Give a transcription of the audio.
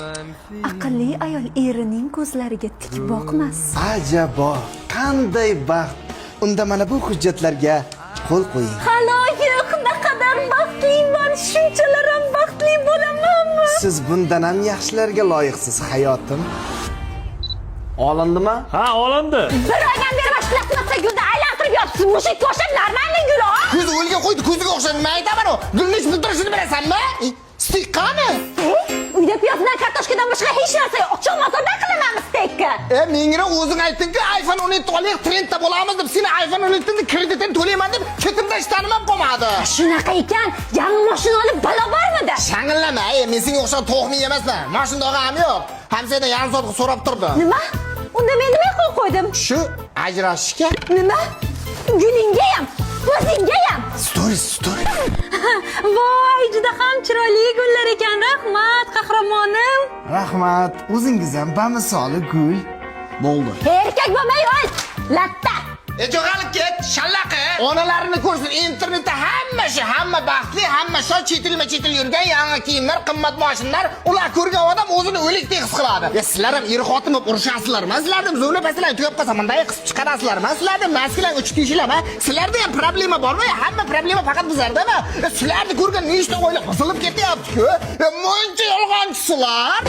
Aqlli ayol erining ko'zlariga tik boqmas. Ajabo, qanday baxt. Unda mana bu hujjatlarga qo'l qo'ying. Haloyiq, naqadar baxtliman, shunchalar ham baxtli bo'lamanmi? Siz bundan ham yaxshilarga loyiqsiz, hayotim. Olindimi? Ha, olindi. Bir oydan beri plastikda gulda aylantirib yotibsiz. Mushuk ko'shib normalmi gul o? Ko'zi o'lga qo'ydi, ko'ziga o'xshab nima aytaman u? Gulni ish bildirishini bilasanmi? Stikqami? Uyda piyoz bilan kartoshkadan boshqa hech narsa yo'q. Oqshom-mazordan qilamanmi stekka? Menga o'zing aytding-ku, iPhone 17 olib trendda bo'lamiz deb, seni iPhone 17 ni kreditini to'layman deb ketimda ishtanim ham qolmadi. Shunaqa ekan, yangi mashina olib balo bormidi? Shang'illama, men senga o'xshab to'g'mi emasman. Mashina ham yo'q. Hamzadan yarim soat so'rab turdi. Nima? Unda men nima qilib qo'ydim? Shu ajrashishga. Nima? Gulingga ham, o'zingga ham. Story. Voy, juda ham chiroyli gullar ekan. Rahmat, qahramonim. Rahmat. O'zingiz ham bamisoli gul. Bo'ldi. Erkak bo'lmay ol. Latta. Jo'g'alib ket, shallaqi. Onalarini ko'rsin, internetda hamma baxtli, hamma shod chetil yurgan, yangi kiyimlar, qimmat mashinalar, ular ko'rgan odam o'zini o'likdek his qiladi. Sizlar ham er xotin bo'lib urushasizlarmi? Sizlarni zo'rni pasalan tugab qolsa, bunday qisib chiqarasizlarmi? Sizlarni maskilan uch tishilami? Sizlarda ham problema bormi? Hamma problema faqat bizlardami? Sizlarni ko'rgan nechta oila buzilib ketyapti-ku. Muncha yolg'onchisizlar.